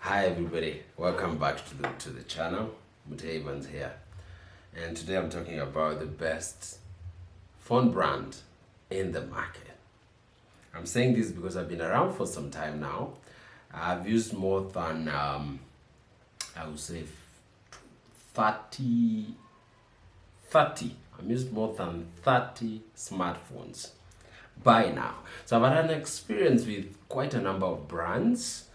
Hi everybody, welcome back to the channel. Mute Evans here, and today I'm talking about the best phone brand in the market. I'm saying this because I've been around for some time now. I've used more than I would say 30 30. I've used more than 30 smartphones by now. So I've had an experience with quite a number of brands.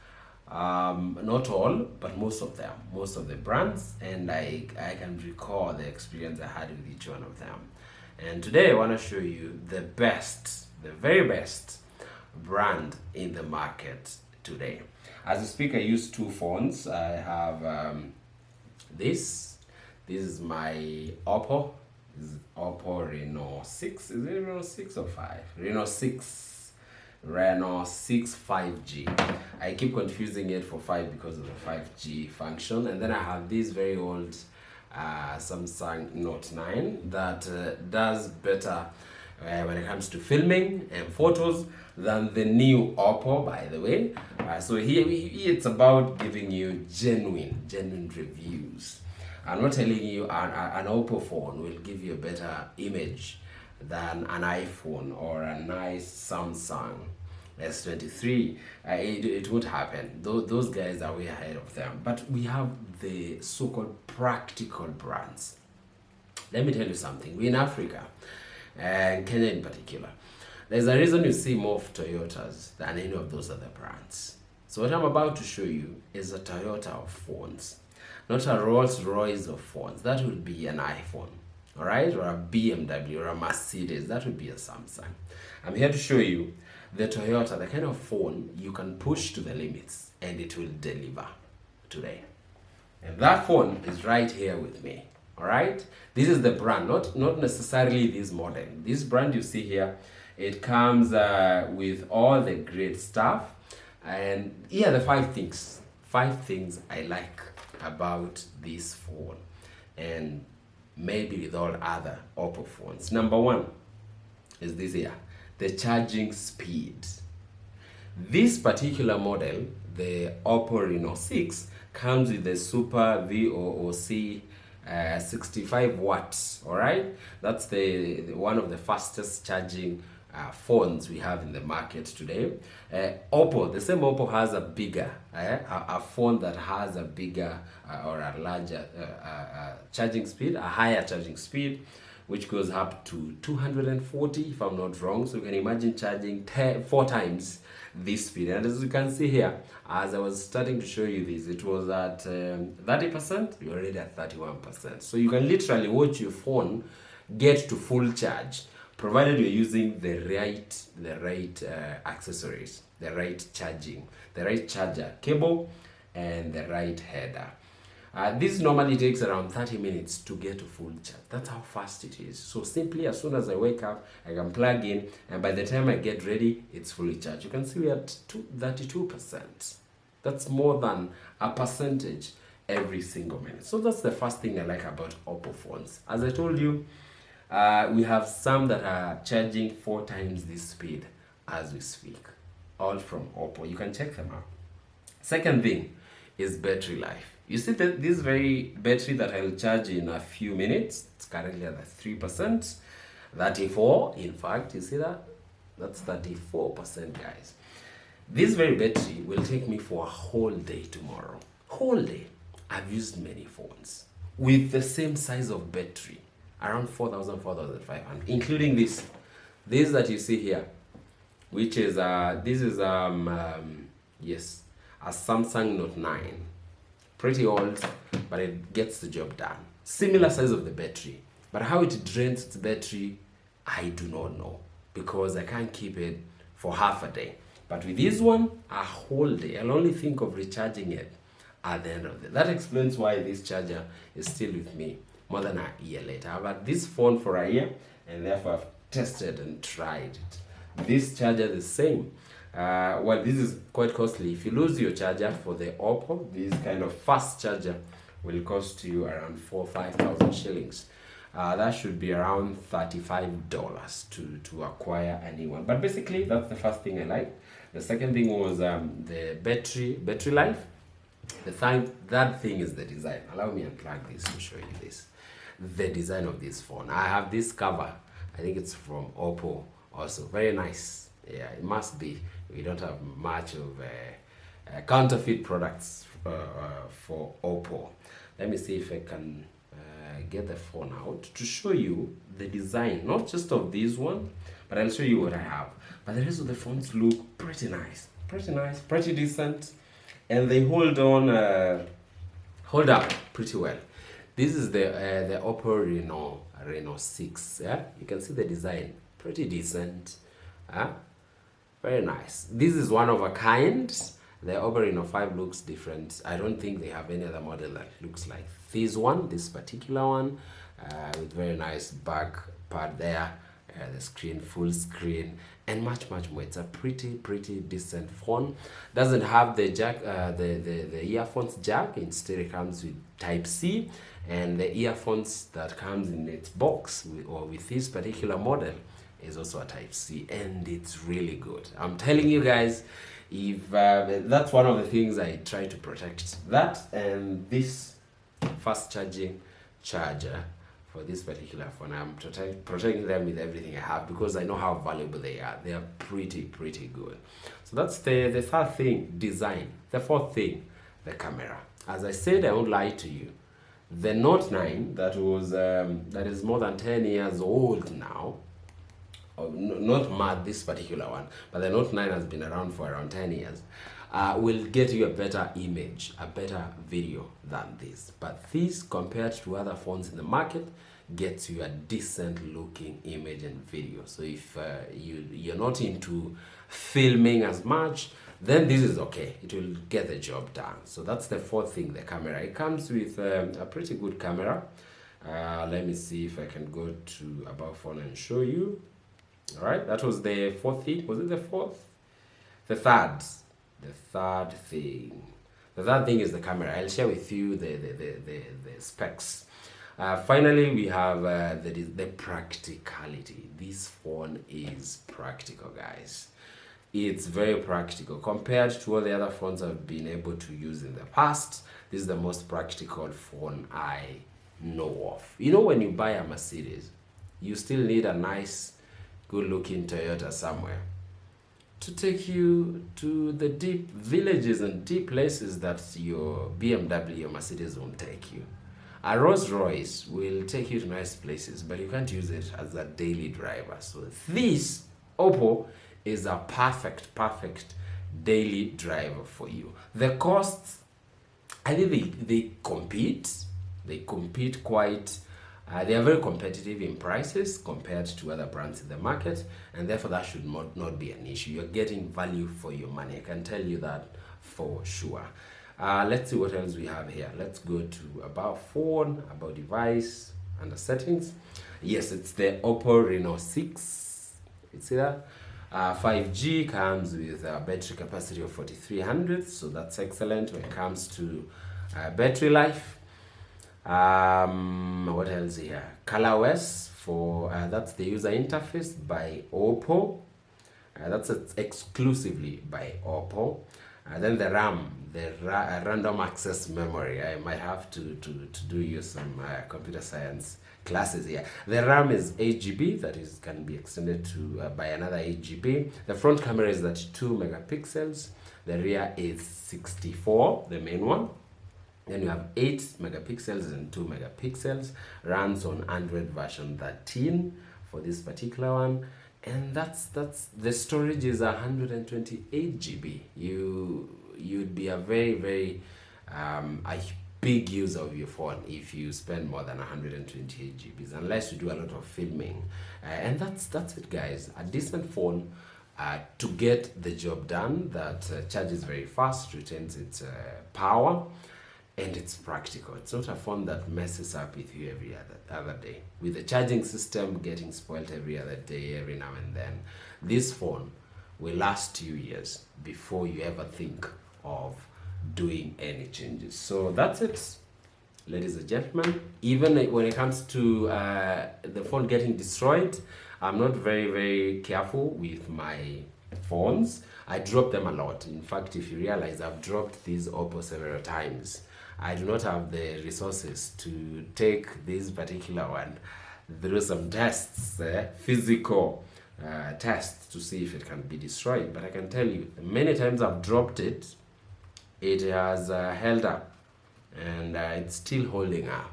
Not all, but most of the brands, and I can recall the experience I had with each one of them. And today I want to show you the best, the very best brand in the market today. As we speak, I use two phones. I have this is my Oppo. This is Oppo Reno 6. Is it Reno 6 or 5? Reno 6 5G. I keep confusing it for 5 because of the 5G function. And then I have this very old Samsung Note 9 that does better when it comes to filming and photos than the new Oppo, by the way. So here it's about giving you genuine reviews. I'm not telling you an Oppo phone will give you a better image than an iPhone or a nice Samsung S23. It won't happen. Those guys are way ahead of them. But we have the so-called practical brands. Let me tell you something. We're in Africa, and Kenya in particular. There's a reason you see more of Toyotas than any of those other brands. So what I'm about to show you is a Toyota of phones, not a Rolls Royce of phones. That would be an iPhone. All right, or a BMW or a Mercedes, that would be a Samsung. I'm here to show you the Toyota, the kind of phone you can push to the limits and it will deliver today. And that phone is right here with me. All right, this is the brand, not necessarily this model. This brand you see here, it comes with all the great stuff. And here are the five things I like about this phone, and maybe with all other Oppo phones. Number one is this here, the charging speed. This particular model, the Oppo Reno 6, comes with the Super VOOC 65 watts. All right, that's the one of the fastest charging phones we have in the market today. Oppo, the same Oppo has a bigger, a phone that has a bigger or a larger charging speed, a higher charging speed, which goes up to 240 if I'm not wrong. So you can imagine charging 4 times this speed. And as you can see here, as I was starting to show you this, it was at 30%, you're already at 31%. So you can literally watch your phone get to full charge, provided you're using the right accessories, the right charger cable, and the right header. This normally takes around 30 minutes to get to full charge. That's how fast it is. So simply, as soon as I wake up, I can plug in, and by the time I get ready, it's fully charged. You can see we're at 32%. That's more than a percentage every single minute. So that's the first thing I like about Oppo phones. As I told you, we have some that are charging 4 times this speed as we speak, all from Oppo. You can check them out. Second thing is battery life. You see that this very battery that I'll charge in a few minutes, it's currently at 3%, 34, in fact, you see that? That's 34%, guys. This very battery will take me for a whole day tomorrow. Whole day. I've used many phones with the same size of battery, around 4,000, 4,500, including this that you see here, which is yes, a Samsung Note 9. Pretty old, but it gets the job done. Similar size of the battery, but how it drains its battery, I do not know, because I can't keep it for half a day. But with this one, a whole day. I'll only think of recharging it at the end of the day. That explains why this charger is still with me more than a year later. I've had this phone for a year, and therefore I've tested and tried it. This charger is the same. Well, this is quite costly. If you lose your charger for the Oppo, this kind of fast charger will cost you around 4,000 or 5,000 shillings. That should be around $35 to acquire a new one. But basically, that's the first thing I like. The second thing was the battery life. That thing is the design. Allow me to unplug this to show you this. The design of this phone. I have this cover. I think it's from Oppo also. Very nice. Yeah, it must be. We don't have much of counterfeit products for Oppo. Let me see if I can get the phone out to show you the design, not just of this one, but I'll show you what I have. But the rest of the phones look pretty nice, pretty decent, and they hold up pretty well. This is the Oppo Reno 6. Yeah, you can see the design, pretty decent. Very nice. This is one of a kind. The Oppo Reno 5 looks different. I don't think they have any other model that looks like this particular one, with very nice back part there, the screen, full screen, and much more. It's a pretty decent phone. Doesn't have the jack, the earphones jack. Instead, it comes with Type C, and the earphones that comes in its box with this particular model is also a Type C, and it's really good. I'm telling you guys, if that's one of the things I try to protect, that and this fast charging charger for this particular phone. I'm protecting them with everything I have because I know how valuable they are. They are pretty good. So that's the third thing, design. The fourth thing, the camera. As I said, I won't lie to you. The Note 9 that is more than 10 years old now. Not mad this particular one, but the Note 9 has been around for around 10 years. Will get you a better image, a better video than this. But this, compared to other phones in the market, gets you a decent looking image and video. So if you're not into filming as much, then this is okay. It will get the job done. So that's the fourth thing, the camera. It comes with a pretty good camera. Let me see if I can go to About Phone and show you. All right, that was the fourth thing. Was it the fourth? The third thing. The third thing is the camera. I'll share with you the specs. Finally, we have the practicality. This phone is practical, guys. It's very practical compared to all the other phones I've been able to use in the past. This is the most practical phone I know of. You know, when you buy a Mercedes, you still need a nice, good-looking Toyota somewhere to take you to the deep villages and deep places that your BMW or Mercedes won't take you. A Rolls Royce will take you to nice places, but you can't use it as a daily driver. So this Oppo is a perfect daily driver for you. The costs, I think they compete. They compete quite. They are very competitive in prices compared to other brands in the market, and therefore that should not be an issue. You're getting value for your money. I can tell you that for sure. Let's see what else we have here. Let's go to About Phone, About Device, under Settings. Yes, it's the Oppo Reno 6. It's here. 5G comes with a battery capacity of 4300, so that's excellent when it comes to battery life. What else here? ColorOS for that's the user interface by Oppo. That's exclusively by Oppo. Then the RAM, the random access memory. I might have to do you some computer science classes here. The RAM is 8 GB, that is can be extended to by another 8 GB. The front camera is 32 megapixels. The rear is 64, the main one. Then you have 8 megapixels and 2 megapixels. Runs on Android version 13 for this particular one. And that's the storage is 128 GB. You'd be a very a big user of your phone if you spend more than 128 GBs, unless you do a lot of filming. And that's it, guys. A decent phone to get the job done, that charges very fast, retains its power, and it's practical. It's not a phone that messes up with you every other day. With the charging system getting spoiled every other day, every now and then, this phone will last you years before you ever think of doing any changes. So that's it, ladies and gentlemen. Even when it comes to the phone getting destroyed, I'm not very careful with my phones. I drop them a lot. In fact, if you realize, I've dropped these Oppo several times. I do not have the resources to take this particular one through some tests, physical tests, to see if it can be destroyed. But I can tell you, many times I've dropped it, it has held up, and it's still holding up.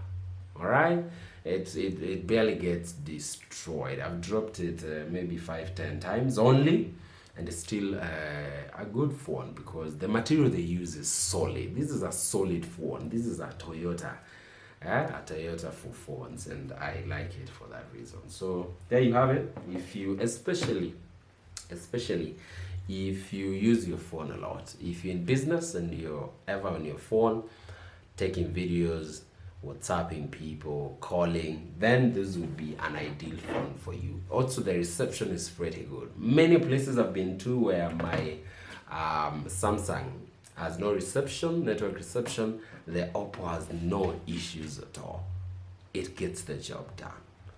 All right, it barely gets destroyed. I've dropped it maybe 5-10 times only, and it's still a good phone because the material they use is solid. This is a solid phone. This is a Toyota, a Toyota for phones, and I like it for that reason. So there you have it. If you especially if you use your phone a lot, if you're in business and you're ever on your phone taking videos, WhatsApping people, calling, then this would be an ideal phone for you. Also, the reception is pretty good. Many places I've been to where my Samsung has no reception, network reception, the Oppo has no issues at all. It gets the job done.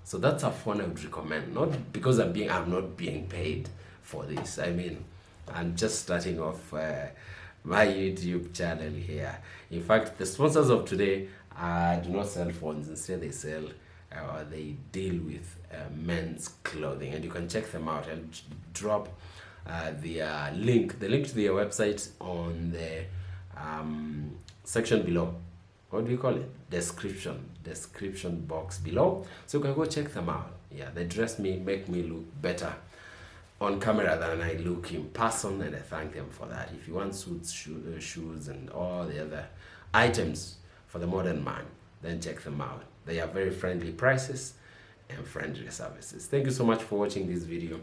So that's a phone I would recommend. Not because I'm not being paid for this. I mean, I'm just starting off my YouTube channel here. In fact, the sponsors of today do not sell phones. Instead, they sell they deal with men's clothing, and you can check them out. I'll drop the link to their website on the section below. What do you call it? Description box below. So you can go check them out. Yeah, they dress me, make me look better on camera than I look in person, and I thank them for that. If you want suits, shoes, and all the other items for the modern man, then check them out. They have very friendly prices and friendly services. Thank you so much for watching this video.